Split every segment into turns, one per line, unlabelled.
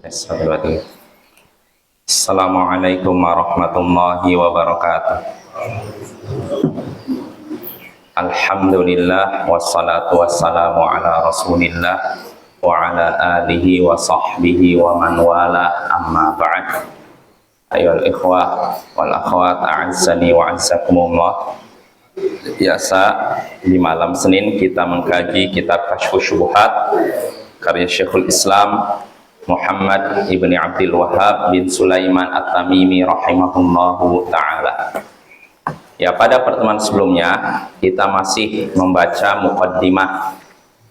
Assalamualaikum warahmatullahi wabarakatuh. Alhamdulillah wassalatu wassalamu ala rasulillah wa ala alihi wa sahbihi wa man wala, amma ba'd. Ayyuhal ikhwah wal akhwat, a'azzani wa a'azzakumullah. Biasa di malam Senin kita mengkaji kitab Kasyfus Syubuhat karya Syekhul Islam Muhammad ibni Abdul Wahhab bin Sulaiman At-Tamimi rahimahullahu ta'ala. Ya, pada pertemuan sebelumnya kita masih membaca muqaddimah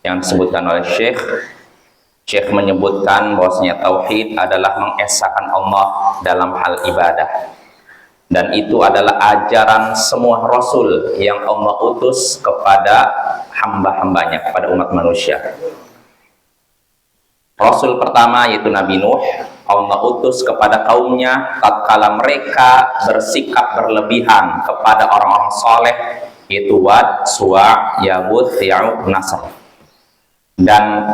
yang disebutkan oleh Syekh. Syekh menyebutkan bahwasanya tauhid adalah mengesahkan Allah dalam hal ibadah, dan itu adalah ajaran semua rasul yang Allah utus kepada hamba-hambanya, kepada umat manusia. Rasul pertama yaitu Nabi Nuh, Allah utus kepada kaumnya tatkala mereka bersikap berlebihan kepada orang-orang soleh, yaitu Wad, Suwa', Yabut, Ya'uq, Nasr. Dan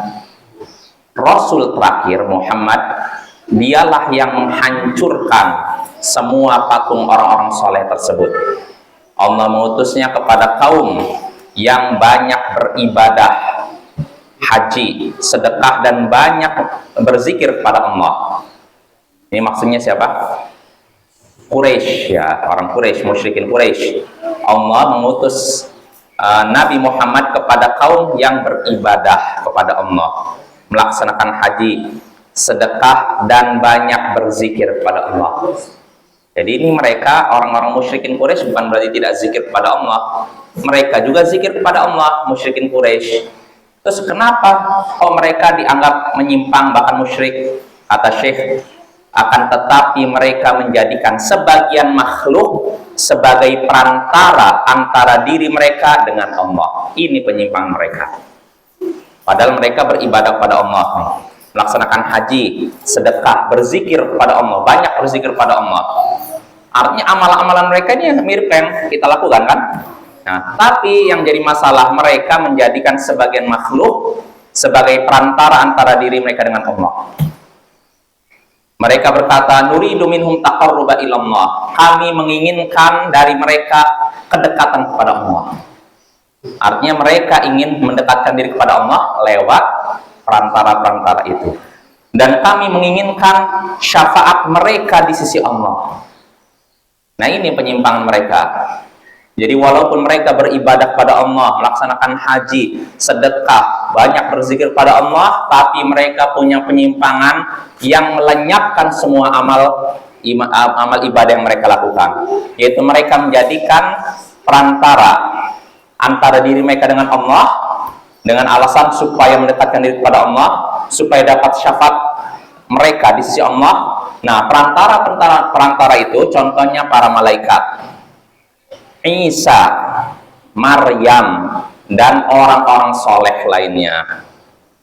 Rasul terakhir Muhammad, dialah yang menghancurkan semua patung orang-orang soleh tersebut. Allah mengutusnya kepada kaum yang banyak beribadah, haji, sedekah, dan banyak berzikir kepada Allah. Ini maksudnya siapa? Quraisy, ya, orang Quraisy, musyrikin Quraisy. Allah mengutus Nabi Muhammad kepada kaum yang beribadah kepada Allah, melaksanakan haji, sedekah, dan banyak berzikir kepada Allah. Jadi ini mereka, orang-orang musyrikin Quraisy, bukan berarti tidak zikir kepada Allah. Mereka juga zikir kepada Allah, musyrikin Quraisy. Terus kenapa mereka dianggap menyimpang bahkan musyrik? Kata Syekh, akan tetapi mereka menjadikan sebagian makhluk sebagai perantara antara diri mereka dengan Allah. Ini penyimpangan mereka. Padahal mereka beribadah kepada Allah, melaksanakan haji, sedekah, berzikir kepada Allah, banyak berzikir kepada Allah. Artinya amalan-amalan mereka ini mirip yang kita lakukan, kan? Nah, tapi yang jadi masalah, mereka menjadikan sebagian makhluk sebagai perantara antara diri mereka dengan Allah. Mereka berkata, nuridu minhum taqarruba ilallah. Kami menginginkan dari mereka kedekatan kepada Allah. Artinya mereka ingin mendekatkan diri kepada Allah lewat perantara-perantara itu. Dan kami menginginkan syafaat mereka di sisi Allah. Nah, ini penyimpangan mereka. Jadi walaupun mereka beribadah kepada Allah, melaksanakan haji, sedekah, banyak berzikir kepada Allah, tapi mereka punya penyimpangan yang melenyapkan semua amal ibadah yang mereka lakukan. Yaitu mereka menjadikan perantara antara diri mereka dengan Allah, dengan alasan supaya mendekatkan diri kepada Allah, supaya dapat syafaat mereka di sisi Allah. Nah, perantara itu contohnya para malaikat, Isa, Maryam, dan orang-orang soleh lainnya.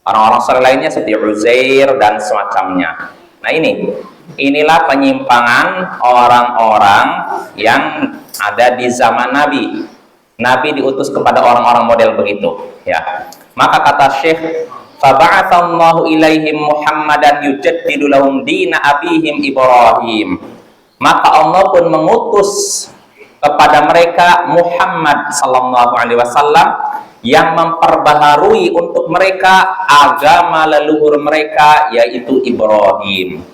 Orang-orang soleh lainnya seperti Uzair dan semacamnya. Nah, inilah penyimpangan orang-orang yang ada di zaman Nabi. Nabi diutus kepada orang-orang model begitu, ya. Maka kata Syekh, faba'atsallahu ilaihim Muhammadan yujaddidu lahum dina abihim Ibrahim. Maka Allah pun mengutus kepada mereka Muhammad sallallahu alaihi wasallam yang memperbaharui untuk mereka agama leluhur mereka, yaitu Ibrahim.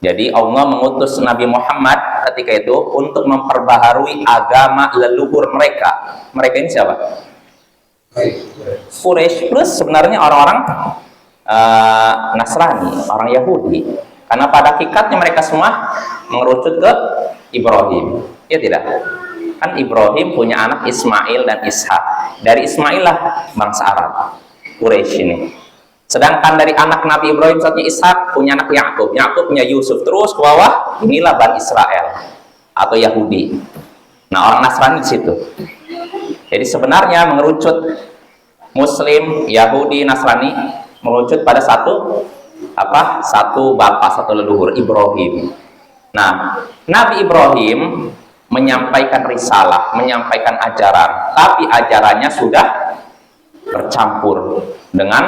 Jadi Allah mengutus Nabi Muhammad ketika itu untuk memperbaharui agama leluhur mereka. Mereka ini siapa? Quraisy plus sebenarnya orang-orang Nasrani, orang Yahudi. Karena pada hakikatnya mereka semua mengerucut ke Ibrahim. Ya tidak? Kan Ibrahim punya anak Ismail dan Ishak. Dari Ismail lah bangsa Arab, Quraisy ini. Sedangkan dari anak Nabi Ibrahim satunya Ishak punya anak Yakub. Yakub punya Yusuf. Terus ke bawah, inilah Bani Israel atau Yahudi. Nah, orang Nasrani di situ. Jadi sebenarnya mengerucut Muslim, Yahudi, Nasrani mengerucut pada satu bapak, satu leluhur, Ibrahim. Nah, Nabi Ibrahim menyampaikan risalah, menyampaikan ajaran, tapi ajarannya sudah bercampur dengan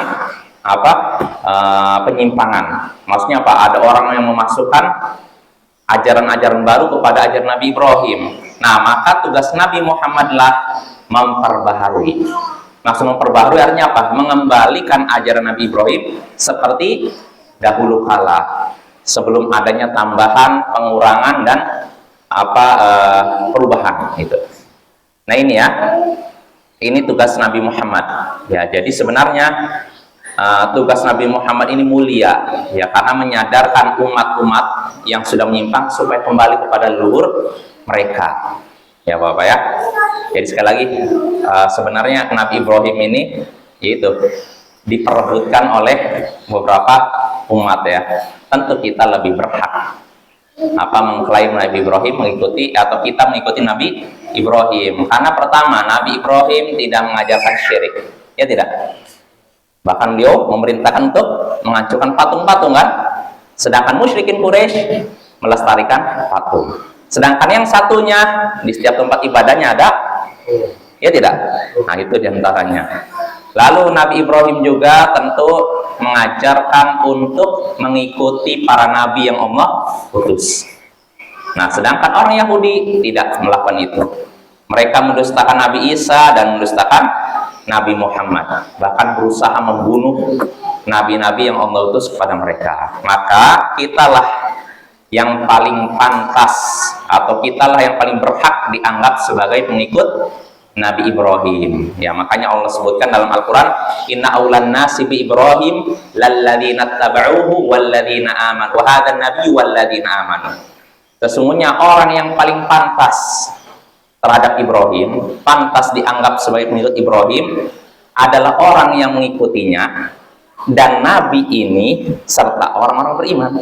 penyimpangan. Maksudnya apa? Ada orang yang memasukkan ajaran-ajaran baru kepada ajaran Nabi Ibrahim. Nah, maka tugas Nabi Muhammadlah memperbaharui. Maksud memperbaharui artinya apa? Mengembalikan ajaran Nabi Ibrahim seperti dahulu kala, sebelum adanya tambahan, pengurangan dan perubahan itu. Nah, ini ya. Ini tugas Nabi Muhammad. Ya, jadi sebenarnya tugas Nabi Muhammad ini mulia ya, karena menyadarkan umat-umat yang sudah menyimpang supaya kembali kepada leluhur mereka ya Bapak ya. Jadi sekali lagi sebenarnya Nabi Ibrahim ini yaitu diperebutkan oleh beberapa umat ya. Tentu kita lebih berhak mengklaim Nabi Ibrahim mengikuti, atau kita mengikuti Nabi Ibrahim, karena pertama Nabi Ibrahim tidak mengajarkan syirik ya, tidak. Bahkan beliau memerintahkan untuk menghancurkan patung-patung kan. Sedangkan musyrikin Quraisy melestarikan patung. Sedangkan yang satunya di setiap tempat ibadahnya ada, ya tidak. Nah, itu diantaranya. Lalu Nabi Ibrahim juga tentu mengajarkan untuk mengikuti para nabi yang Allah utus. Nah, sedangkan orang Yahudi tidak melakukan itu. Mereka mendustakan Nabi Isa dan mendustakan Nabi Muhammad, bahkan berusaha membunuh nabi-nabi yang Allah utus kepada mereka. Maka kitalah yang paling pantas, atau kitalah yang paling berhak dianggap sebagai pengikut Nabi Ibrahim. Ya, makanya Allah sebutkan dalam Al-Quran, Inna awlan nasi bi Ibrahim lalladzina taba'uhu walladzina amanu wa hadhan nabi walladzina amanu. Sesungguhnya orang yang paling pantas terhadap Ibrahim, pantas dianggap sebagai pengikut Ibrahim, adalah orang yang mengikutinya dan Nabi ini serta orang-orang beriman.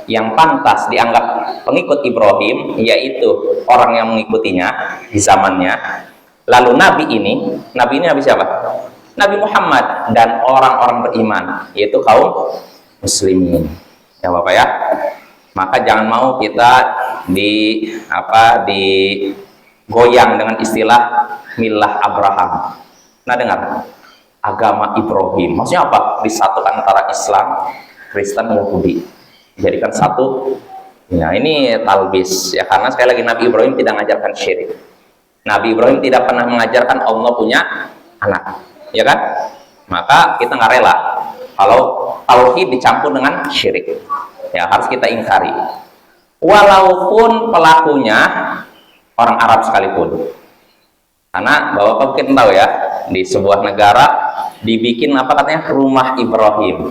Yang pantas dianggap pengikut Ibrahim yaitu orang yang mengikutinya di zamannya. Lalu Nabi ini Nabi siapa? Nabi Muhammad dan orang-orang beriman, yaitu kaum muslimin. Ya Bapak ya. Maka jangan mau kita digoyang dengan istilah milah Abraham. Nah, dengar, agama Ibrahim maksudnya apa? Disatukan antara Islam, Kristen, Yahudi, jadikan satu. Nah, ini talbis ya, karena sekali lagi Nabi Ibrahim tidak mengajarkan syirik. Nabi Ibrahim tidak pernah mengajarkan Allah punya anak, ya kan? Maka kita nggak rela kalau tauhid dicampur dengan syirik. Ya, harus kita ingkari. Walaupun pelakunya orang Arab sekalipun. Karena Bapak mungkin tahu ya, di sebuah negara dibikin katanya rumah Ibrahim.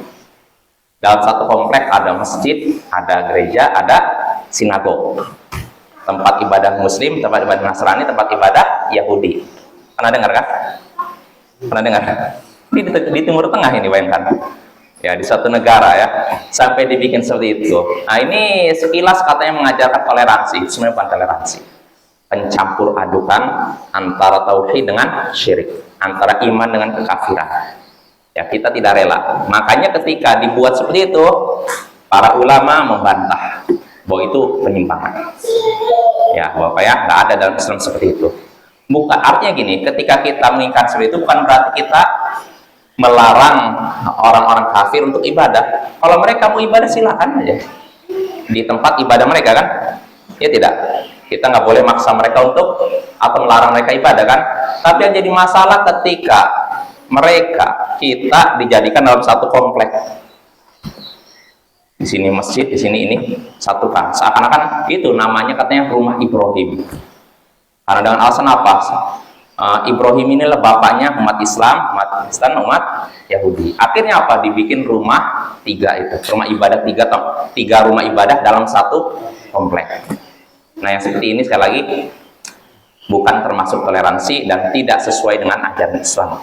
Dalam satu komplek ada masjid, ada gereja, ada sinagog. Tempat ibadah Muslim, tempat ibadah Nasrani, tempat ibadah Yahudi. Pernah dengar kan? Pernah dengar? Di Timur Tengah ini, bayangkan. Ya, di suatu negara ya, sampai dibikin seperti itu. Nah, ini sekilas katanya mengajarkan toleransi. Sebenarnya bukan toleransi. Pencampur adukan antara tauhid dengan syirik, antara iman dengan kekafiran. Ya, kita tidak rela. Makanya ketika dibuat seperti itu, para ulama membantah bahwa itu penyimpangan. Ya, Bapak ya, nggak ada dalam Islam seperti itu. Bukan, artinya gini, ketika kita mengingkar seperti itu bukan berarti kita melarang orang-orang kafir untuk ibadah. Kalau mereka mau ibadah silakan aja di tempat ibadah mereka kan, ya tidak. Kita nggak boleh maksa mereka untuk atau melarang mereka ibadah kan. Tapi yang jadi masalah ketika kita dijadikan dalam satu komplek. Di sini masjid, di sini ini satukan. Seakan-akan itu namanya katanya rumah Ibrahim. Karena dengan alasan apa? Ibrahim inilah bapaknya umat Islam, umat Kristen, umat Yahudi. Akhirnya apa? Dibikin rumah tiga itu, rumah ibadah tiga rumah ibadah dalam satu komplek. Nah, yang seperti ini sekali lagi bukan termasuk toleransi dan tidak sesuai dengan ajaran Islam.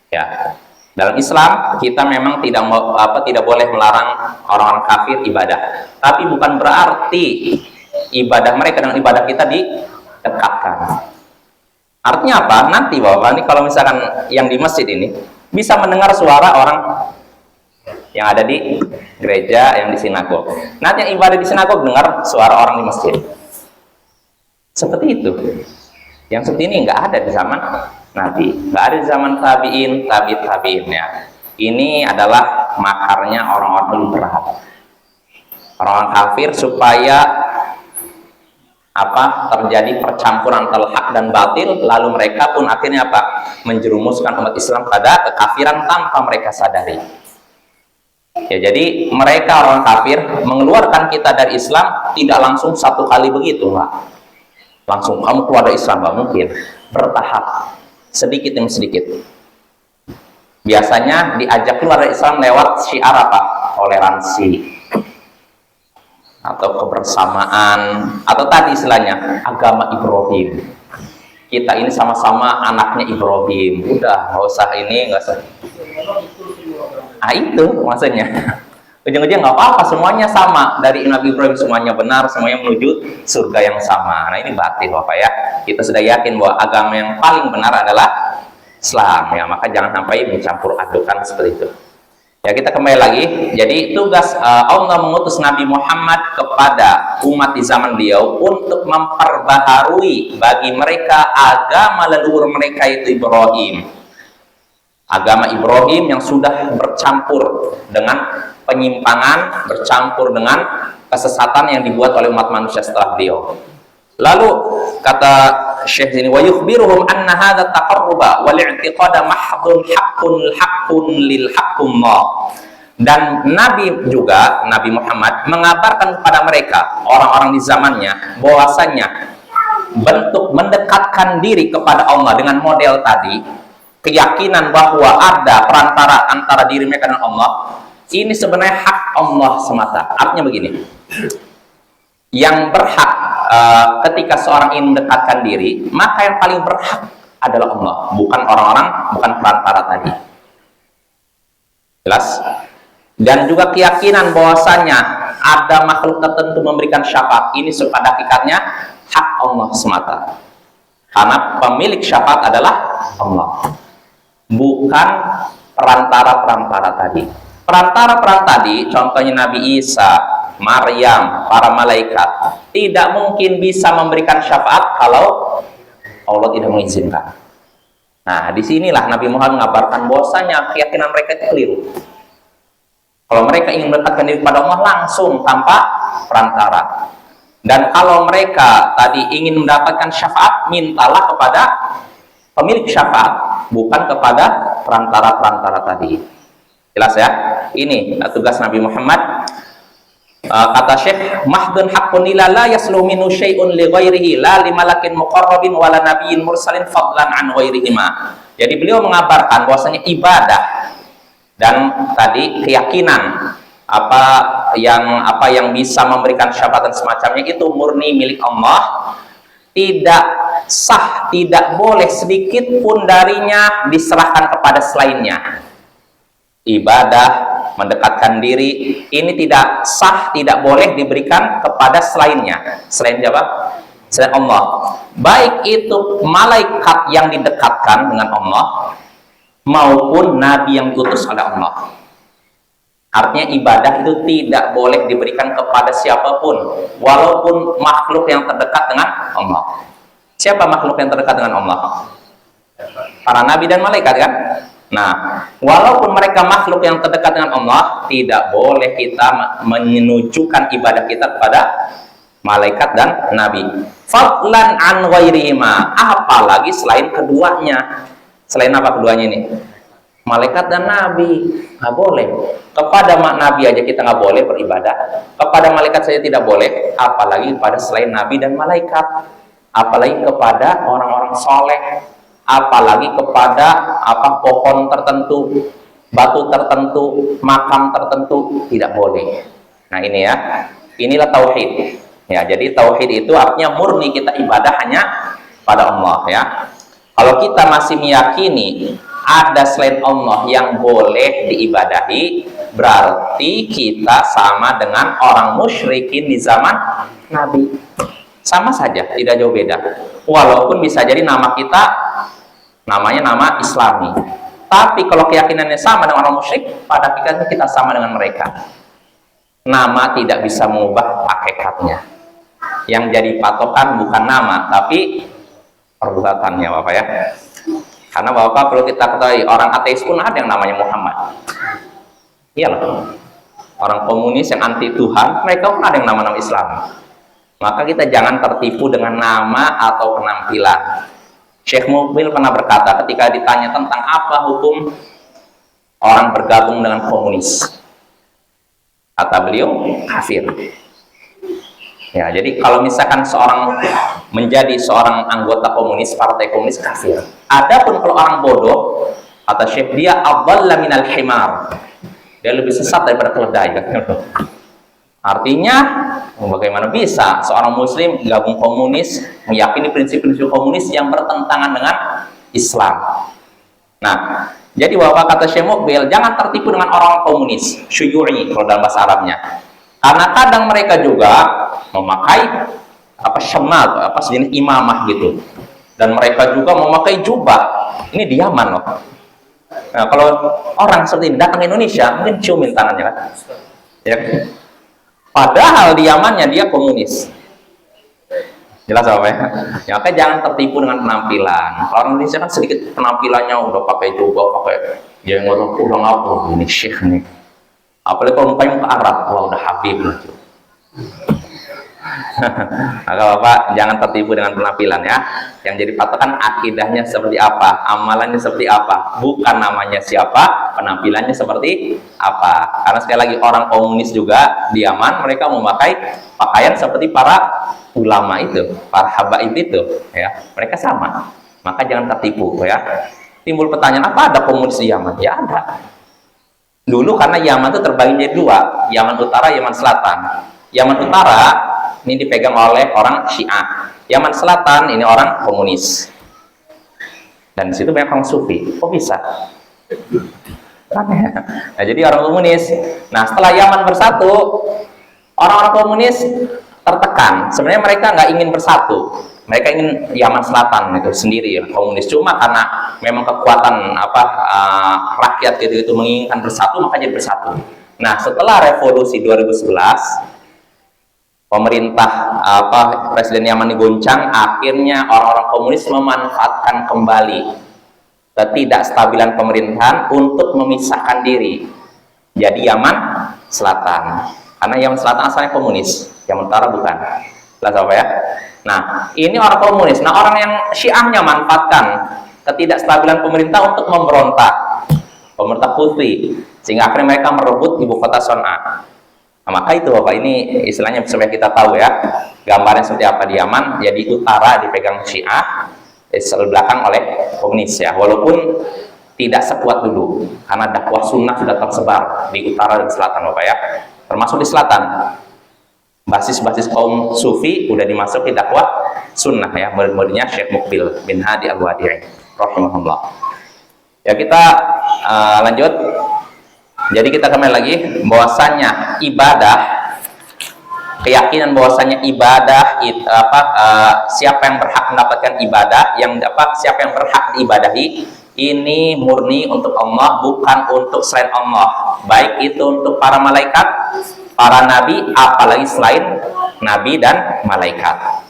Ya, dalam Islam kita memang tidak boleh melarang orang-orang kafir ibadah, tapi bukan berarti ibadah mereka dengan ibadah kita didekatkan. Artinya apa? Nanti Bapak, ini kalau misalkan yang di masjid ini bisa mendengar suara orang yang ada di gereja, yang di sinagog. Nanti yang ibadah di sinagog dengar suara orang di masjid. Seperti itu. Yang seperti ini nggak ada di zaman Nabi, nggak ada di zaman tabiin ya. Ini adalah makarnya orang-orang liberal, orang kafir, supaya terjadi percampuran antara hak dan batil, lalu mereka pun akhirnya menjerumuskan umat Islam pada kekafiran tanpa mereka sadari. Ya, jadi mereka orang kafir mengeluarkan kita dari Islam tidak langsung satu kali begitu, enggak. Langsung kamu keluar dari Islam, enggak mungkin. Bertahap, sedikit demi sedikit. Biasanya diajak keluar dari Islam lewat syiar toleransi atau kebersamaan, atau tadi istilahnya agama Ibrahim. Kita ini sama-sama anaknya Ibrahim. Udah, nggak usah itu maksudnya. Ujung-ujung nggak apa-apa, semuanya sama, dari Nabi Ibrahim semuanya benar, semuanya menuju surga yang sama. Nah, ini batil Bapak ya. Kita sudah yakin bahwa agama yang paling benar adalah Islam ya, maka jangan sampai mencampur adukan seperti itu. Ya, kita kembali lagi. Jadi tugas Allah mengutus Nabi Muhammad kepada umat di zaman beliau untuk memperbaharui bagi mereka agama leluhur mereka, itu Ibrahim. Agama Ibrahim yang sudah bercampur dengan penyimpangan, bercampur dengan kesesatan yang dibuat oleh umat manusia setelah beliau. Lalu kata Syekh ini, wa yukhbiruhum anna hadha taqarruba wal i'tiqada mahdhun haqqun lil haqqullah. Dan Nabi Muhammad mengabarkan kepada mereka, orang-orang di zamannya, bahwasanya bentuk mendekatkan diri kepada Allah dengan model tadi, keyakinan bahwa ada perantara antara diri mereka dan Allah, ini sebenarnya hak Allah semata. Artinya begini, yang berhak ketika seorang ingin mendekatkan diri, maka yang paling berhak adalah Allah, bukan orang-orang, bukan perantara tadi. Jelas? Dan juga keyakinan bahwasanya ada makhluk tertentu memberikan syafaat, ini pada hakikatnya hak Allah semata. Karena pemilik syafaat adalah Allah, bukan perantara-perantara tadi. Perantara-perantara tadi, contohnya Nabi Isa, Maryam, para malaikat, tidak mungkin bisa memberikan syafaat kalau Allah tidak mengizinkan. Nah, disinilah Nabi Muhammad mengabarkan bahwasanya keyakinan mereka itu keliru. Kalau mereka ingin mendekatkan diri kepada Allah langsung tanpa perantara. Dan kalau mereka tadi ingin mendapatkan syafaat, mintalah kepada pemilik syafaat, bukan kepada perantara-perantara tadi. Jelas ya? Ini tugas Nabi Muhammad. Kata Syekh, mahdun haqqun la yasluhu minhu syai'un li ghairihi la li malakin muqarrabin wala nabiyyin mursalin fadlan an ghairihima. Jadi beliau mengabarkan bahwasanya ibadah dan tadi keyakinan apa yang bisa memberikan syafaat dan semacamnya itu murni milik Allah. Tidak sah, tidak boleh sedikit pun darinya diserahkan kepada selainnya. Ibadah mendekatkan diri ini tidak sah, tidak boleh diberikan kepada selainnya. Selain siapa? Selain Allah. Baik itu malaikat yang didekatkan dengan Allah maupun nabi yang diutus oleh Allah. Artinya ibadah itu tidak boleh diberikan kepada siapapun, walaupun makhluk yang terdekat dengan Allah. Siapa makhluk yang terdekat dengan Allah? Para nabi dan malaikat kan? Nah, walaupun mereka makhluk yang terdekat dengan Allah, tidak boleh kita menujukan ibadah kita kepada malaikat dan nabi. Fadlan an ghairihima, apalagi selain keduanya. Selain apa keduanya ini? Malaikat dan nabi, nggak boleh. Kepada nabi aja kita nggak boleh beribadah, kepada malaikat saja tidak boleh, apalagi kepada selain nabi dan malaikat, apalagi kepada orang-orang soleh, apalagi kepada pohon tertentu, batu tertentu, makam tertentu, tidak boleh. Nah ini ya, inilah tauhid. Ya, jadi tauhid itu artinya murni kita ibadah hanya pada Allah ya. Kalau kita masih meyakini ada selain Allah yang boleh diibadahi, berarti kita sama dengan orang musyrikin di zaman Nabi. Sama saja, tidak jauh beda. Walaupun bisa jadi nama kita namanya nama Islami, tapi kalau keyakinannya sama dengan orang musyrik, pada hakikatnya kita sama dengan mereka. Nama tidak bisa mengubah hakikatnya. Yang jadi patokan bukan nama, tapi perbuatannya, Bapak ya. Karena Bapak perlu kita ketahui, orang ateis pun ada yang namanya Muhammad. Iya loh. Orang komunis yang anti Tuhan, mereka pun ada yang nama-nama Islam. Maka kita jangan tertipu dengan nama atau penampilan. Syekh Mukbil pernah berkata ketika ditanya tentang apa hukum orang bergabung dengan komunis, kata beliau, kafir. Ya, jadi kalau misalkan seorang menjadi seorang anggota komunis, partai komunis, kafir. Adapun kalau orang bodoh, kata Syekh, dia adalla minal himar. Dia lebih sesat daripada keledai. Artinya, bagaimana bisa seorang muslim gabung komunis, meyakini prinsip-prinsip komunis yang bertentangan dengan Islam. Nah, jadi Bapak kata Syekh Mukbil, jangan tertipu dengan orang komunis, syuyu'i kalau dalam bahasa Arabnya. Karena kadang mereka juga memakai syemal, sejenis imamah gitu. Dan mereka juga memakai jubah. Ini di Yaman loh. Nah, kalau orang seperti ini datang ke Indonesia, mungkin ciumin tangannya kan. Ya. Padahal di Yamannya dia komunis. Jelas apa ya? Ya, oke, jangan tertipu dengan penampilan. Orang Indonesia kan sedikit penampilannya udah pakai jubah, pakai jenggot, udah ngapa ini syekh nih. Apalagi kalau mukanya muka Arab, wah udah Habib lah. Maka Bapak jangan tertipu dengan penampilan ya. Yang jadi patokan akidahnya seperti apa, amalannya seperti apa, bukan namanya siapa, penampilannya seperti apa. Karena sekali lagi orang komunis juga di Yaman, mereka memakai pakaian seperti para ulama itu, para habaib itu ya. Mereka sama. Maka jangan tertipu ya. Timbul pertanyaan, apa ada komunis di Yaman? Ya ada. Dulu karena Yaman itu terbagi menjadi dua, Yaman Utara, Yaman Selatan. Yaman Utara ini dipegang oleh orang Syiah. Yaman Selatan ini orang komunis. Dan di situ banyak orang Sufi. Kok bisa? Nah, jadi orang komunis. Nah, setelah Yaman bersatu, orang-orang komunis tertekan. Sebenarnya mereka nggak ingin bersatu. Mereka ingin Yaman Selatan itu sendiri ya, komunis. Cuma karena memang kekuatan rakyat gitu menginginkan bersatu, maka jadi bersatu. Nah, setelah revolusi 2011, pemerintah Presiden Yaman digoncang, akhirnya orang-orang komunis memanfaatkan kembali ketidakstabilan pemerintahan untuk memisahkan diri. Jadi Yaman Selatan. Karena Yaman Selatan asalnya komunis, Yaman Utara bukan. Jelas apa ya? Nah, ini orang komunis. Nah, orang yang Syiahnya manfaatkan ketidakstabilan pemerintah untuk memberontak, pemerintah Houthi, sehingga akhirnya mereka merebut ibu kota Son'a. Nah, maka itu Bapak, ini istilahnya supaya kita tahu ya, gambarnya seperti apa di Yaman. Jadi utara dipegang Syiah, sebelah belakang oleh komunis ya. Walaupun tidak sekuat dulu, karena dakwah sunnah sudah tersebar di utara dan selatan Bapak ya. Termasuk di selatan. Basis-basis kaum sufi udah dimasuki dakwah sunnah ya, murid-muridnya Syekh Mukbil bin Hadi Al-Wadi'i rahimahullah. Ya, kita lanjut. Jadi kita kembali lagi bahwasanya ibadah, keyakinan bahwasanya ibadah itu siapa yang berhak mendapatkan ibadah, siapa yang berhak diibadahi, ini murni untuk Allah, bukan untuk selain Allah. Baik itu untuk para malaikat, para nabi, apalagi selain nabi dan malaikat.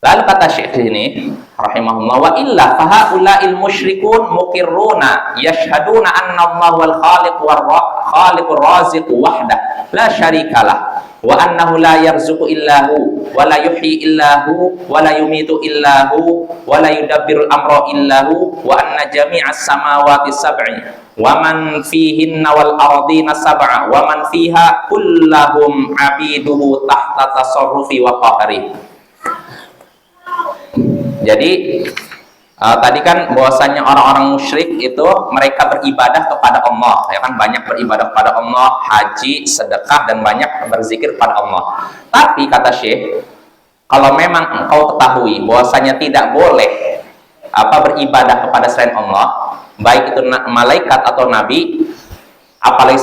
Lalu kata Syekh ini rahimahullah, wa illa fahaula'il musyrikun muqirruna yashhaduna anna Allah wal khaliqur raziq wahdah la syarikalah wa annahu la yarzuqu illahu wa la yuhyi illahu wa la yumitu illahu wa la yudabbirul amra illahu wa anna jami'as samawati sab'i wa man fihinna wal ardina sab'a wa man fiha kullahum abiduhu tahta tasarrufi wa qahri. Jadi tadi kan bahwasanya orang-orang musyrik itu mereka beribadah kepada Allah, ya kan, banyak beribadah kepada Allah, haji, sedekah, dan banyak berzikir kepada Allah. Tapi kata Syekh, kalau memang engkau ketahui bahwasanya tidak boleh beribadah kepada selain Allah, baik itu malaikat atau nabi, apalagi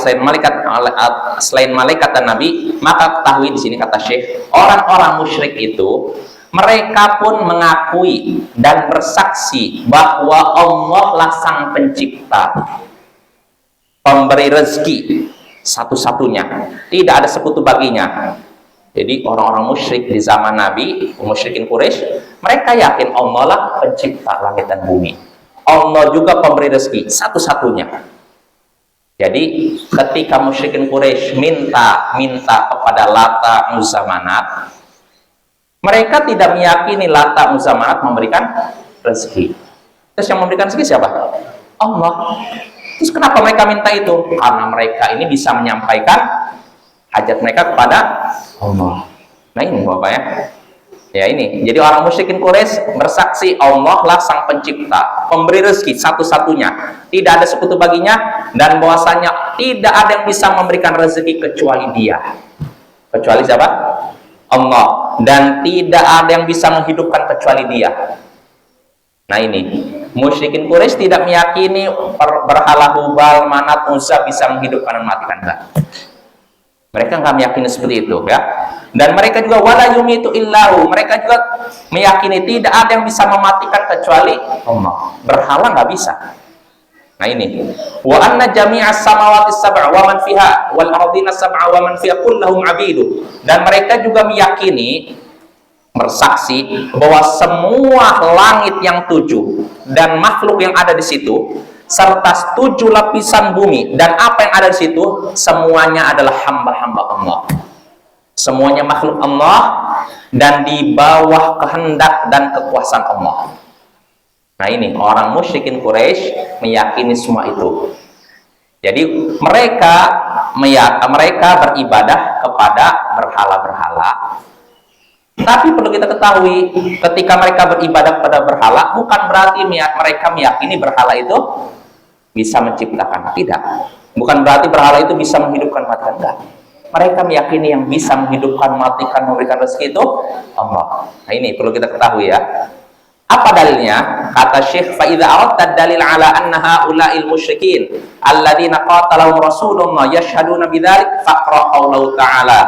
selain malaikat dan nabi, maka ketahui di sini kata Syekh, orang-orang musyrik itu mereka pun mengakui dan bersaksi bahwa Allah lah sang pencipta, pemberi rezeki satu-satunya, tidak ada sekutu baginya. Jadi orang-orang musyrik di zaman Nabi, musyrikin Quraisy, mereka yakin Allah lah pencipta langit dan bumi. Allah juga pemberi rezeki satu-satunya. Jadi ketika musyrikin Quraisy minta kepada Lata, Uzza, Manat, mereka tidak meyakini Lata, Uzza, Manat memberikan rezeki. Terus yang memberikan rezeki siapa? Allah. Terus kenapa mereka minta itu? Karena mereka ini bisa menyampaikan hajat mereka kepada Allah. Nah ini Bapak ya. Ya ini, jadi orang musyrikin Quraisy bersaksi Allah lah sang pencipta, pemberi rezeki satu-satunya, tidak ada sekutu baginya, dan bahwasanya tidak ada yang bisa memberikan rezeki kecuali Dia. Kecuali siapa? Allah. Dan tidak ada yang bisa menghidupkan kecuali Dia. Nah ini, musyrikin Quraisy tidak meyakini berhala Hubal, Manat, Uzza bisa menghidupkan dan mematikan, enggak. Mereka nggak meyakini seperti itu ya. Dan mereka juga wala yumitu illahu, mereka juga meyakini tidak ada yang bisa mematikan kecuali Allah. Berhala nggak bisa. Nah ini, wa anna jami'as samawati sab'a wa man fiha wal ardina sab'a wa man fiha kullahum abidu. Dan mereka juga meyakini, bersaksi bahwa semua langit yang 7 dan makhluk yang ada di situ serta 7 lapisan bumi dan apa yang ada di situ semuanya adalah hamba-hamba Allah. Semuanya makhluk Allah dan di bawah kehendak dan kekuasaan Allah. Nah ini orang musyrikin Quraisy meyakini semua itu. Jadi mereka beribadah kepada berhala-berhala. Tapi perlu kita ketahui, ketika mereka beribadah kepada berhala, bukan berarti mereka meyakini berhala itu bisa menciptakan. Tidak. Bukan berarti berhala itu bisa menghidupkan, matikan. Enggak. Mereka meyakini yang bisa menghidupkan, matikan, memberikan rezeki itu Allah. Nah ini perlu kita ketahui ya. Apa dalilnya? Kata Syekh, fa idza aradta dalil ala anna haula'il musyrikin alladziina qatalahum Rasulullah yashhaduna bidzalik faqra qaulahu ta'ala.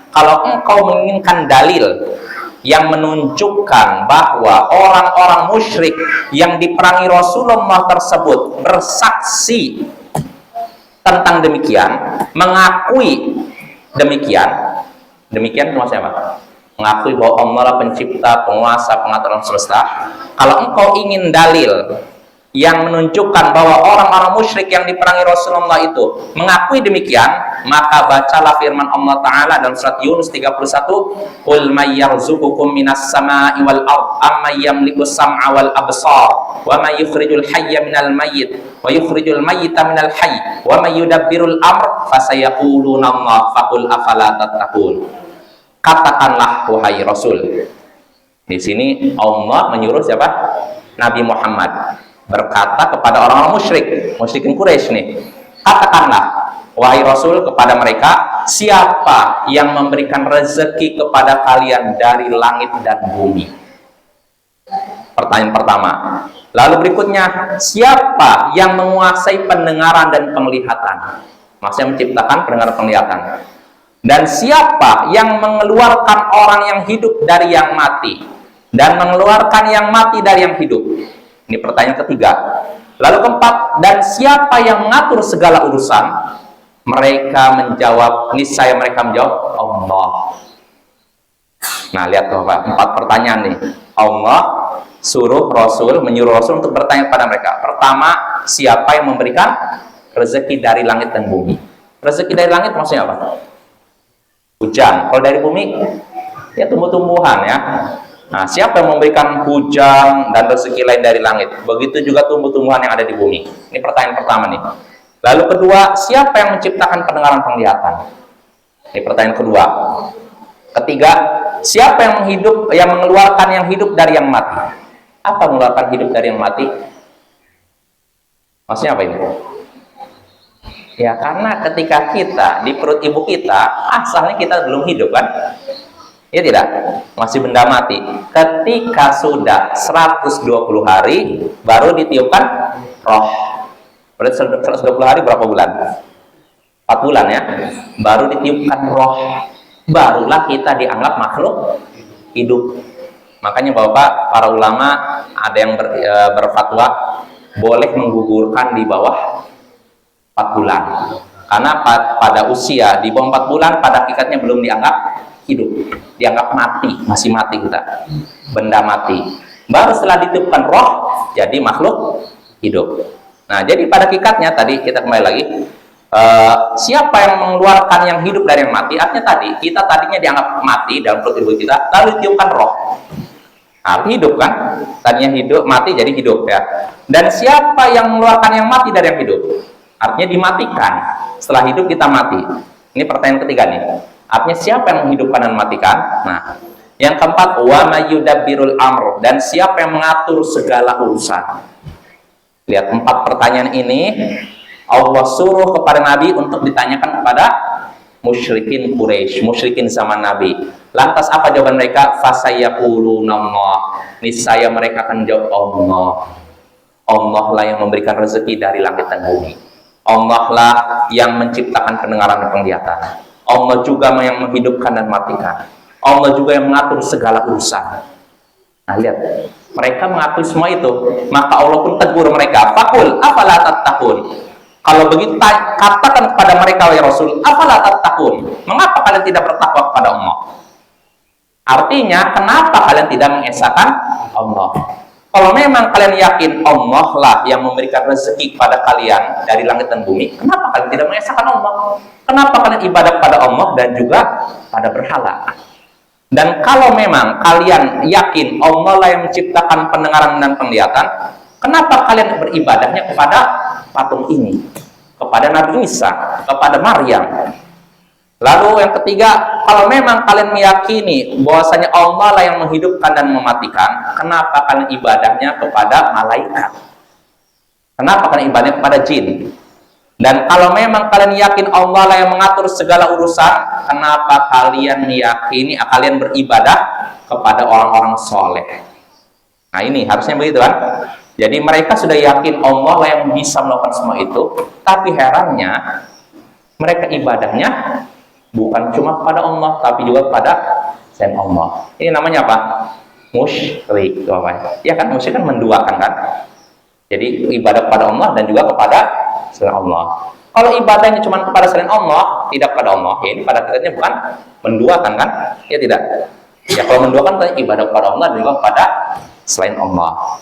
Kalau engkau menginginkan dalil yang menunjukkan bahwa orang-orang musyrik yang diperangi Rasulullah tersebut bersaksi tentang demikian, mengakui demikian maksudnya apa? Mengakui bahwa Allah lah pencipta, penguasa, pengatur alam semesta. Kalau engkau ingin dalil yang menunjukkan bahwa orang-orang musyrik yang diperangi Rasulullah itu mengakui demikian, maka bacalah firman Allah Ta'ala dalam surat Yunus 31, qul may yarzuqukum minas sama'i wal ard amma yamliku sam'a wal absar wa may yukhrijul hayya minal mayyit wa yukhrijul mayyita minal hayy wa may yudabbirul amr fasayaquluna Allah faqul afala tattaqun. Katakanlah wahai Rasul. Di sini Allah menyuruh siapa? Nabi Muhammad berkata kepada orang-orang musyrikin Quraisy nih, katakanlah wahai Rasul kepada mereka, siapa yang memberikan rezeki kepada kalian dari langit dan bumi? Pertanyaan pertama. Lalu berikutnya, siapa yang menguasai pendengaran dan penglihatan? Maksudnya menciptakan pendengaran penglihatan. Dan siapa yang mengeluarkan orang yang hidup dari yang mati dan mengeluarkan yang mati dari yang hidup? Ini pertanyaan ketiga. Lalu keempat, dan siapa yang mengatur segala urusan? Mereka menjawab, niscaya mereka menjawab, Allah. Nah, lihat Bapak, 4 pertanyaan nih. Allah menyuruh Rasul untuk bertanya kepada mereka. Pertama, siapa yang memberikan rezeki dari langit dan bumi? Rezeki dari langit maksudnya apa? Hujan. Kalau dari bumi, ya tumbuh-tumbuhan ya. Nah, siapa yang memberikan hujan dan rezeki lain dari langit? Begitu juga tumbuh-tumbuhan yang ada di bumi. Ini pertanyaan pertama nih. Lalu kedua, siapa yang menciptakan pendengaran penglihatan? Ini pertanyaan kedua. Ketiga, siapa yang mengeluarkan yang hidup dari yang mati? Apa mengeluarkan hidup dari yang mati? Maksudnya apa ini? Ya, karena ketika kita di perut ibu kita, asalnya kita belum hidup kan? Ya tidak, masih benda mati. Ketika sudah 120 hari baru ditiupkan roh. Berarti 120 hari berapa bulan? 4 bulan ya. Baru ditiupkan roh. Barulah kita dianggap makhluk hidup. Makanya Bapak, para ulama ada yang berfatwa boleh menggugurkan di bawah 4 bulan. Karena pada usia di bawah 4 bulan pada hakikatnya belum dianggap hidup, dianggap mati, masih mati kita, benda mati. Baru setelah ditiupkan roh jadi makhluk hidup. Nah, jadi pada hakikatnya tadi kita kembali lagi, siapa yang mengeluarkan yang hidup dari yang mati? Artinya tadi kita tadinya dianggap mati dalam perut ibu kita, lalu ditiupkan roh. Nah, hidup kan? Tadinya hidup, mati jadi hidup ya. Dan siapa yang mengeluarkan yang mati dari yang hidup? Artinya dimatikan. Setelah hidup kita mati. Ini pertanyaan ketiga nih. Artinya siapa yang menghidupkan dan mematikan? Nah, yang keempat, wa mayyudabbirul amr, dan siapa yang mengatur segala urusan? Lihat 4 pertanyaan ini Allah suruh kepada Nabi untuk ditanyakan kepada musyrikin Quraisy, musyrikin zaman Nabi. Lantas apa jawaban mereka? Fasayaquluna Allah. Niscaya mereka akan jawab Allah. Allah lah yang memberikan rezeki dari langit dan bumi. Allah lah yang menciptakan pendengaran dan penglihatan. Allah juga yang menghidupkan dan matikan. Allah juga yang mengatur segala urusan. Nah, lihat, mereka mengatur semua itu, maka Allah pun tegur mereka. Faqul afala tattaqun. Kalau begitu katakan kepada mereka, ya Rasul, afala tattaqun. Mengapa kalian tidak bertakwa kepada Allah? Artinya, kenapa kalian tidak mengesahkan Allah? Kalau memang kalian yakin Allah lah yang memberikan rezeki kepada kalian dari langit dan bumi, kenapa kalian tidak mengesahkan Allah? Kenapa kalian ibadah kepada Allah dan juga pada berhala? Dan kalau memang kalian yakin Allah lah yang menciptakan pendengaran dan penglihatan, kenapa kalian beribadahnya kepada patung ini, kepada Nabi Isa, kepada Maryam? Lalu yang ketiga, kalau memang kalian meyakini bahwasanya Allah lah yang menghidupkan dan mematikan, kenapa kalian ibadahnya kepada malaikat? Kenapa kalian ibadahnya kepada jin? Dan kalau memang kalian yakin Allah lah yang mengatur segala urusan, kenapa kalian meyakini, kalian beribadah kepada orang-orang soleh? Nah, ini harusnya begitu kan? Jadi mereka sudah yakin Allah lah yang bisa melakukan semua itu, tapi herannya mereka ibadahnya bukan cuma kepada Allah, tapi juga kepada selain Allah. Ini namanya apa? Musyrik. Ya kan, musyrik kan menduakan kan? Jadi ibadah kepada Allah dan juga kepada selain Allah. Kalau ibadahnya cuma kepada selain Allah, tidak kepada Allah, ya ini pada akhirnya bukan menduakan kan? Ya tidak. Ya kalau menduakan kan ibadah kepada Allah dan juga kepada selain Allah.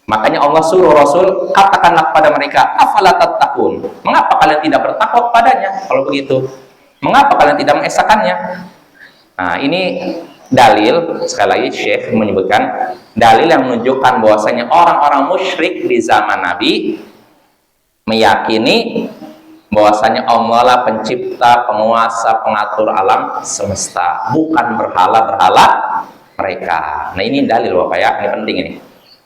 Makanya Allah suruh Rasul, katakanlah kepada mereka, afala tattaqun. Mengapa kalian tidak bertakwa kepadanya? Kalau begitu, mengapa kalian tidak mengesahkannya? Nah, ini dalil, sekali lagi Syekh menyebutkan dalil yang menunjukkan bahwasanya orang-orang musyrik di zaman Nabi meyakini bahwasanya Allah lah pencipta, penguasa, pengatur alam semesta, bukan berhala-berhala mereka. Nah, ini dalil Bapak ya, ini penting ini.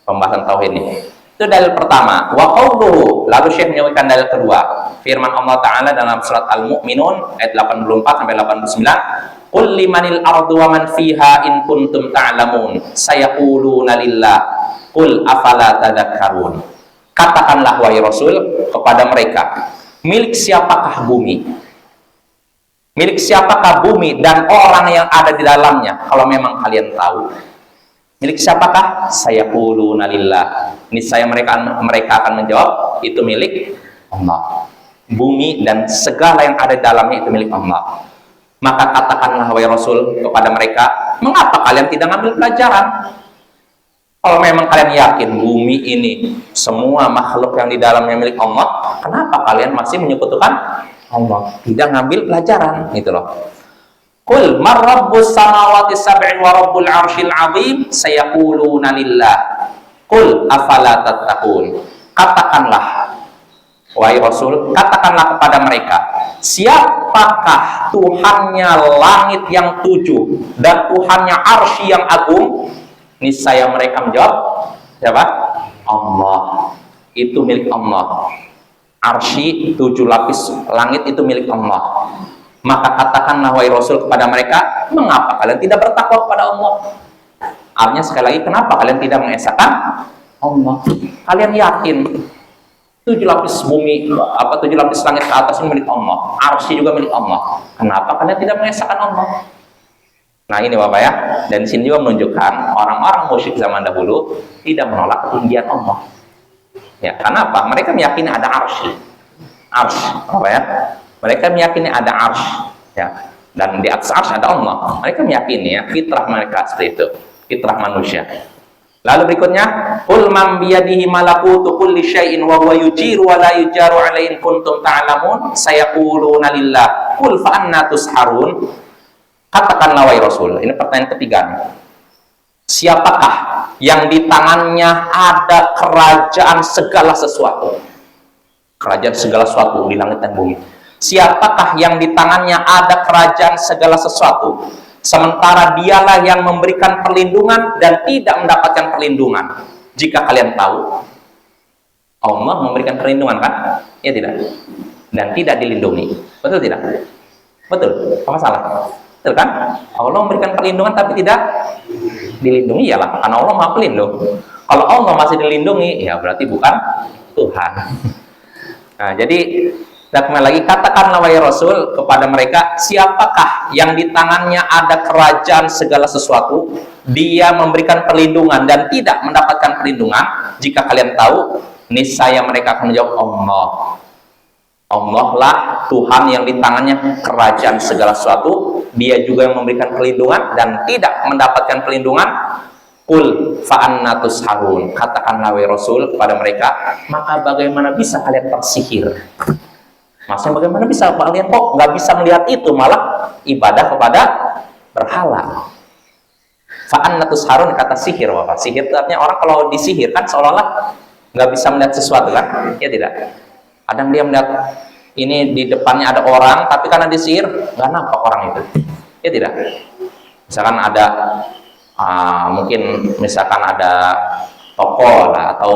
Pembahasan tauhid ini. Itu dalil pertama. Wa qauluhu, lalu Syekh menyebutkan dalil kedua. Firman Allah Ta'ala dalam surat Al-Mu'minun ayat 84 sampai 89. Qul limanil ardu wa man fiha in kuntum ta'lamun. Sayaquluna lillah. Qul afala tadhakkarun. Katakanlah wahai Rasul kepada mereka, milik siapakah bumi? Milik siapakah bumi dan orang yang ada di dalamnya? Kalau memang kalian tahu, milik siapakah? Sayaquluna lillah. Niscaya mereka akan menjawab, itu milik Allah. Bumi dan segala yang ada di dalamnya itu milik Allah. Maka katakanlah wahai Rasul kepada mereka, mengapa kalian tidak ngambil pelajaran? Kalau memang kalian yakin bumi ini semua makhluk yang di dalamnya milik Allah, kenapa kalian masih menyekutukan Allah? Tidak ngambil pelajaran, gitu loh. Qul man rabbus samawati sab'i wa rabbul arsyil azim sayaquluna lillah. Qul afala tattaqun. Katakanlah wahai Rasul, katakanlah kepada mereka, siapakah Tuhannya langit yang 7 dan Tuhannya arsy yang agung? Niscaya mereka menjawab, siapa? Allah. Itu milik Allah. Arsy 7 lapis langit itu milik Allah. Maka katakanlah wahai Rasul kepada mereka, mengapa kalian tidak bertakwa kepada Allah? Artinya sekali lagi, kenapa kalian tidak mengesahkan Allah? Kalian yakin 7 lapis bumi, 7 lapis langit ke atas ini milik Allah, arsy juga milik Allah. Kenapa kalian tidak mengesahkan Allah? Nah, ini Bapak ya. Dan sini juga menunjukkan orang-orang musyrik zaman dahulu tidak menolak ketinggian Allah. Ya, kenapa? Mereka meyakini ada arsy. Arsy, apa ya? Mereka meyakini ada arsy, ya. Dan di atas arsy ada Allah. Mereka meyakini ya, fitrah mereka seperti itu, fitrah manusia. Lalu berikutnya, qul man biyadihi malakutu kulli syai'in wa huwa yujiru wa la yujaru alaihi kuntum ta'lamun sayaquluna lillah qul fa anna tusharun. Katakanlah wahai Rasul, ini pertanyaan ketiga nih. Siapakah yang di tangannya ada kerajaan segala sesuatu? Kerajaan segala sesuatu di langit dan bumi. Siapakah yang di tangannya ada kerajaan segala sesuatu? Sementara dialah yang memberikan perlindungan dan tidak mendapatkan perlindungan. Jika kalian tahu, Allah memberikan perlindungan kan? Ya tidak? Dan tidak dilindungi. Betul tidak? Betul? Apa salah? Betul kan? Allah memberikan perlindungan tapi tidak dilindungi, iyalah karena Allah Maha Pelindung. Kalau Allah masih dilindungi, ya berarti bukan Tuhan. Nah, jadi dan kembali lagi, katakanlah wahai Rasul kepada mereka, siapakah yang di tangannya ada kerajaan segala sesuatu, dia memberikan perlindungan dan tidak mendapatkan perlindungan. Jika kalian tahu, niscaya mereka akan menjawab Allah. Allah lah Tuhan yang di tangannya kerajaan segala sesuatu, dia juga yang memberikan perlindungan dan tidak mendapatkan perlindungan. Qul fa anna tusharun. Katakanlah wahai Rasul kepada mereka, maka bagaimana bisa kalian tersihir? Maksudnya bagaimana bisa kalian kok nggak bisa melihat itu, malah ibadah kepada berhala. Fa'an natus harun, kata sihir, Bapak. Sihir itu artinya orang kalau disihir kan seolah-olah nggak bisa melihat sesuatu kan? Ya tidak. Kadang dia melihat ini di depannya ada orang, tapi karena disihir nggak nampak orang itu. Ya tidak. Misalkan ada mungkin misalkan ada toko lah atau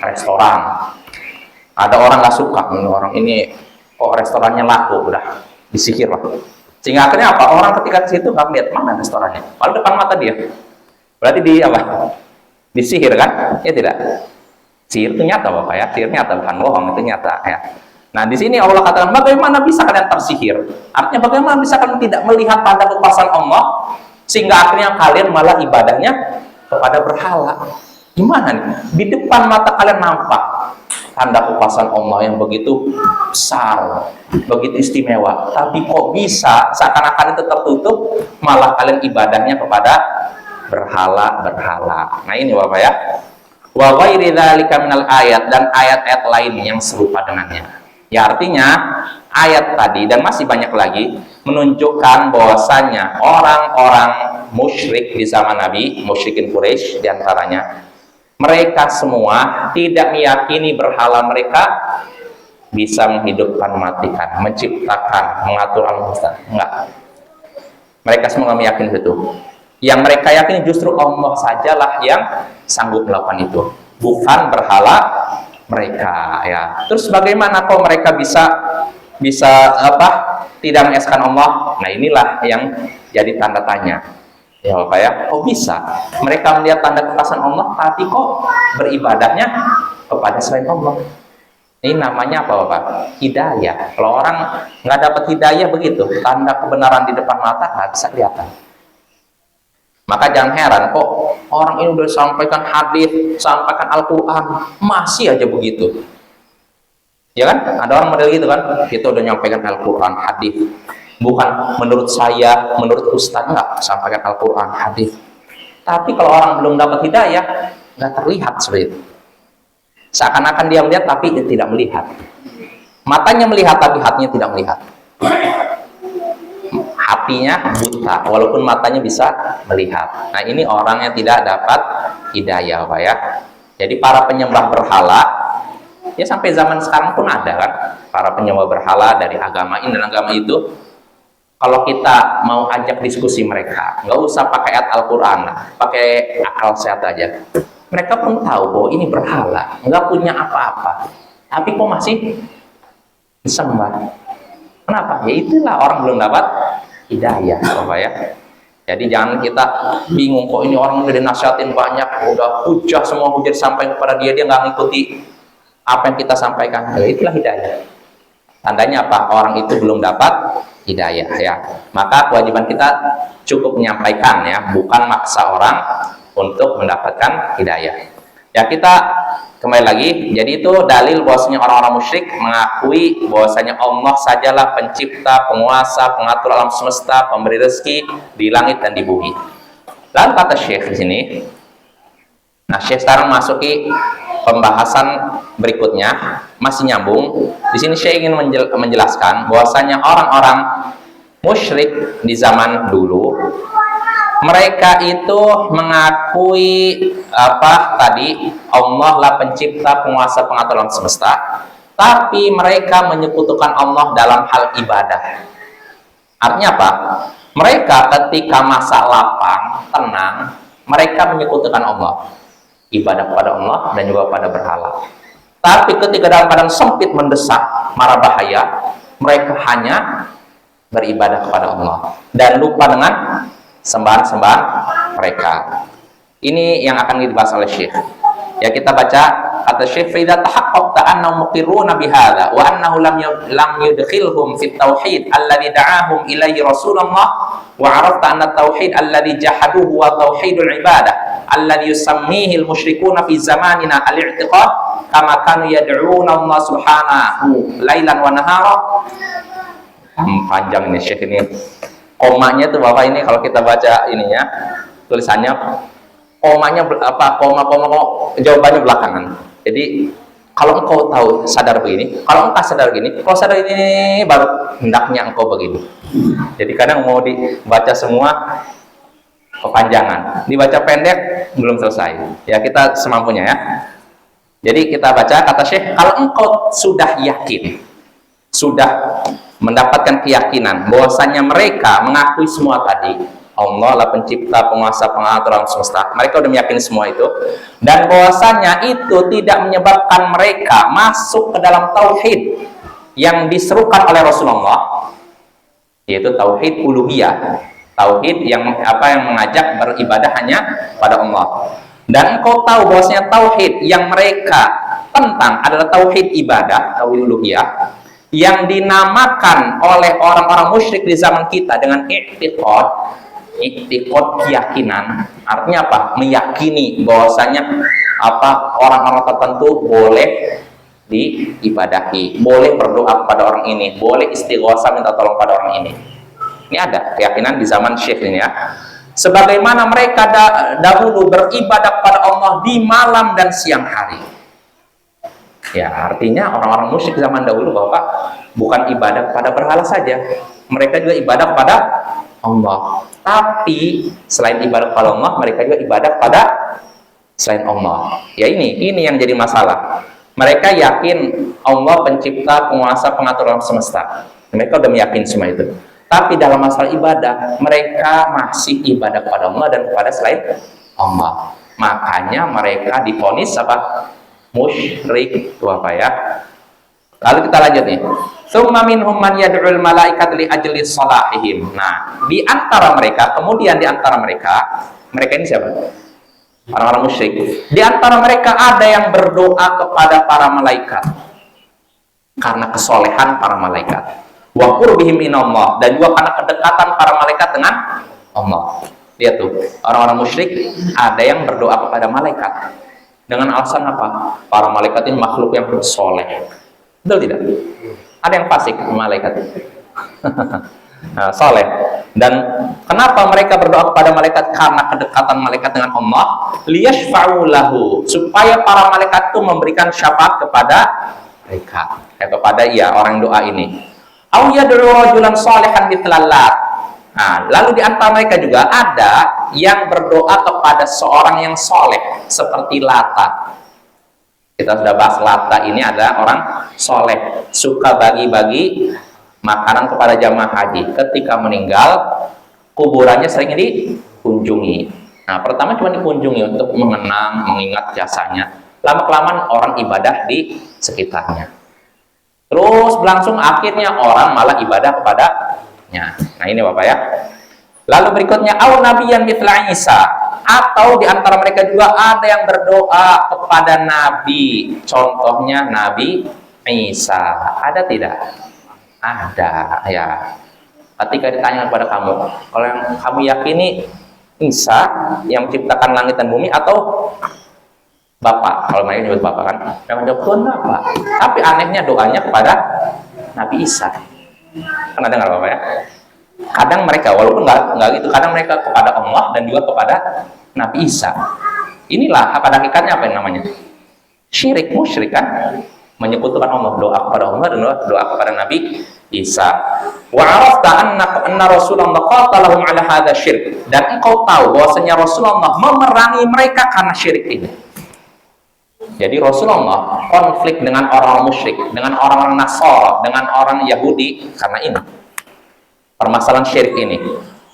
restoran, ada orang nggak suka, orang ini kok restorannya laku, udah disihir lah. Sehingga akhirnya apa? Orang ketika ke situ nggak melihat mana restorannya, padahal depan mata dia. Berarti di apa? Disihir kan? Ya tidak. Sihir itu nyata, Bapak ya. Sihir nyata, bukan bohong, itu nyata ya. Nah, di sini Allah katakan, bagaimana bisa kalian tersihir? Artinya bagaimana bisa kalian tidak melihat tanda kekuasaan Allah sehingga akhirnya kalian malah ibadahnya kepada berhala? Gimana nih? Di depan mata kalian nampak tanda kekuasaan Allah yang begitu besar, begitu istimewa, tapi kok bisa seakan-akan itu tertutup, malah kalian ibadahnya kepada berhala-berhala. Nah ini Bapak ya. Wa ghairi dzalika minal ayat, dan ayat-ayat lain yang serupa dengannya. Ya artinya ayat tadi dan masih banyak lagi menunjukkan bahwasanya orang-orang musyrik di zaman Nabi, musyrikin Quraisy diantaranya, mereka semua tidak meyakini berhala mereka bisa menghidupkan, mematikan, menciptakan, mengatur alam semesta. Enggak. Mereka semua nggak meyakini itu. Yang mereka yakini justru Allah sajalah yang sanggup melakukan itu, bukan berhala mereka. Ya. Terus bagaimana kok mereka bisa apa? Tidak mengesahkan Allah? Nah inilah yang jadi tanda tanya. Ya Bapak ya, kok bisa mereka melihat tanda kekuasaan Allah tapi kok beribadahnya kepada selain Allah? Ini namanya apa Bapak? Hidayah. Kalau orang nggak dapat hidayah begitu, tanda kebenaran di depan mata nggak bisa kelihatan. Maka jangan heran kok orang ini udah sampaikan hadis, sampaikan Al-Quran, masih aja begitu. Ya kan? Ada orang model gitu kan? Kita udah nyampaikan Al-Quran, hadis. Bukan menurut saya, menurut Ustaz, enggak, sampaikan Al-Quran, hadis. Tapi kalau orang belum dapat hidayah, nggak terlihat seperti itu. Seakan-akan dia melihat tapi dia tidak melihat. Matanya melihat tapi hatinya tidak melihat. Hatinya buta walaupun matanya bisa melihat. Nah ini orang yang tidak dapat hidayah Pak ya. Jadi para penyembah berhala, ya sampai zaman sekarang pun ada kan, para penyembah berhala dari agama ini dan agama itu. Kalau kita mau ajak diskusi mereka, nggak usah pakai ayat Al-Quran, pakai akal sehat aja. Mereka pun tahu bahwa ini berhala, nggak punya apa-apa, tapi kok masih disembah. Kenapa? Ya itulah orang belum dapat hidayah, Bapak ya. Jadi jangan kita bingung kok ini orang udah dinasihatin banyak, udah hujah semua hujah disampaikan kepada dia nggak ngikuti apa yang kita sampaikan. Ya itulah hidayah. Tandanya apa? Orang itu belum dapat hidayah ya. Maka kewajiban kita cukup menyampaikan ya, bukan maksa orang untuk mendapatkan hidayah. Ya kita kembali lagi, jadi itu dalil bahwasanya orang-orang musyrik mengakui bahwasanya Allah sajalah pencipta, penguasa, pengatur alam semesta, pemberi rezeki di langit dan di bumi. Lalu kata Syekh di sini, Nah, Syekh sekarang masuki pembahasan berikutnya, masih nyambung. Di sini Syekh ingin menjelaskan bahwasanya orang-orang musyrik di zaman dulu, mereka itu mengakui Allah lah pencipta, penguasa, pengatur alam semesta, tapi mereka menyekutukan Allah dalam hal ibadah. Artinya apa? Mereka ketika masa lapang, tenang, mereka menyekutukan Allah, ibadah kepada Allah dan juga pada berhala. Tapi ketika dalam keadaan sempit, mendesak, mara bahaya, mereka hanya beribadah kepada Allah dan lupa dengan sembahan-sembahan mereka. Ini yang akan dibahas oleh Syekh. Ya, kita baca kata Syekh, "Fa idza tahaqqaqta annahum muqirruna bihadza wa annahu lam yudkhilhum fit tauhid alladhi da'ahum ilaihi Rasulullah wa 'arafta anna tauhid alladhi jahaduhu wa tauhidul ibadah alladhi yusammihi al-musyrikuna fi zamanina al-i'tiqad kama kanu yad'una Allah subhanahu lailan wa nahara." Panjang ini Syekh ini. Komanya tuh Bapak ini kalau kita baca ininya, tulisannya komanya koma jawabannya belakangan. Jadi kalau engkau tahu sadar begini, kalau engkau sadar gini, kalau sadar ini baru hendaknya engkau begini. Jadi kadang mau dibaca semua kepanjangan, dibaca pendek belum selesai. Ya, kita semampunya ya. Jadi kita baca kata Syekh, kalau engkau sudah yakin, sudah mendapatkan keyakinan bahwasanya mereka mengakui semua tadi, Allah lah pencipta, penguasa, pengatur alam semesta, mereka udah meyakini semua itu, dan bahwasanya itu tidak menyebabkan mereka masuk ke dalam tauhid yang diserukan oleh Rasulullah, yaitu tauhid uluhiyah, tauhid yang mengajak beribadah hanya pada Allah. Dan engkau tahu bahwasanya tauhid yang mereka tentang adalah tauhid ibadah, tauhid uluhiyah, yang dinamakan oleh orang-orang musyrik di zaman kita dengan i'tiqad keyakinan. Artinya apa? Meyakini bahwasanya orang-orang tertentu boleh diibadahi, boleh berdoa kepada orang ini, boleh istighosah minta tolong pada orang ini. Ini ada keyakinan di zaman Syekh ini ya. Sebagaimana mereka dahulu beribadah kepada Allah di malam dan siang hari. Ya, artinya orang-orang musyrik zaman dahulu Bapak bukan ibadah kepada berhala saja, mereka juga ibadah kepada Allah. Tapi selain ibadah kepada Allah, mereka juga ibadah kepada selain Allah. Ya, ini yang jadi masalah. Mereka yakin Allah pencipta, penguasa, pengatur alam semesta. Mereka udah meyakini semua itu. Tapi dalam masalah ibadah, mereka masih ibadah kepada Allah dan kepada selain Allah. Makanya mereka divonis musyrik itu ya. Lalu kita lanjut nih. Tsumma minhum man yad'ul malaikat li ajli salahihim. Nah, di antara mereka, kemudian di antara mereka ini siapa? Orang-orang musyrik. Di antara mereka ada yang berdoa kepada para malaikat karena kesolehan para malaikat. Wa qurbihim minallah, dan juga karena kedekatan para malaikat dengan Allah. Lihat tuh, orang-orang musyrik ada yang berdoa kepada malaikat. Dengan alasan apa? Para malaikat ini makhluk yang soleh. Betul tidak? Ada yang fasik malaikat. Nah, soleh. Dan kenapa mereka berdoa kepada malaikat? Karena kedekatan malaikat dengan Allah. Liyashfa'u lahu, supaya para malaikat itu memberikan syafaat kepada mereka. Kepada orang doa ini. Au yad'u rajulan shalihan mitlallat. Nah, lalu di antara mereka juga ada yang berdoa kepada seorang yang soleh seperti Lata. Kita sudah bahas Lata ini adalah orang soleh, suka bagi-bagi makanan kepada jamaah haji. Ketika meninggal, kuburannya sering dikunjungi. Nah, pertama cuma dikunjungi untuk mengenang, mengingat jasanya. Lama-kelamaan orang ibadah di sekitarnya. Terus berlangsung, akhirnya orang malah ibadah kepadanya. Nah, ini Bapak ya. Lalu berikutnya, au nabiyan mithla Isa, atau di antara mereka juga ada yang berdoa kepada nabi. Contohnya Nabi Isa. Ada tidak? Ada ya. Ketika ditanya kepada kamu, kalau yang kamu yakini Isa yang menciptakan langit dan bumi atau Bapak, kalau mereka nyebut Bapak kan, yang menjawab Tuhan Bapak. Tapi anehnya doanya kepada Nabi Isa. Pernah dengar Bapak ya? Kadang mereka, walaupun nggak gitu, kadang mereka kepada Allah dan juga kepada Nabi Isa. Inilah pada hakikatnya apa yang namanya syirik, musyrik kan, menyekutukan Allah, doa kepada Allah dan doa kepada Nabi Isa. Wa arafta anna Rasulullah qatalahum ala hadza syirk, dan engkau tahu bahwasanya Rasulullah memerangi mereka karena syirik ini. Jadi Rasulullah konflik dengan orang musyrik, dengan orang Nasara, dengan orang Yahudi karena ini permasalahan syirik ini.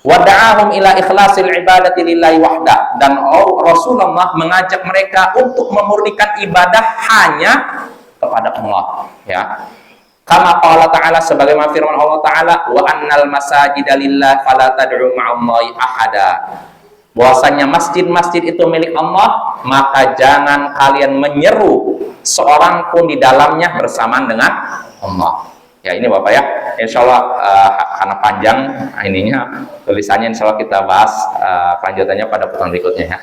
Wada'ahum ila ikhlasil ibadati lillahi wahda, dan Rasulullah mengajak mereka untuk memurnikan ibadah hanya kepada Allah, ya. Kama qala ta'ala, sebagaimana firman Allah Ta'ala, wa annal masajida lillah fala tad'u ma'allahi ahada. Bahwasanya masjid-masjid itu milik Allah, maka jangan kalian menyeru seorang pun di dalamnya bersamaan dengan Allah. Ya, ini Bapak ya. Insya Allah karena panjang ininya tulisannya, insya Allah kita bahas kelanjutannya pada pertemuan berikutnya ya.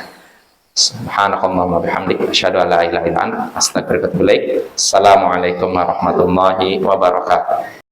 Subhanakallahumma bihamdik asyhadu an la ilaha illa anta astaghfiruka wa atubu ilaik. Assalamualaikum warahmatullahi wabarakatuh.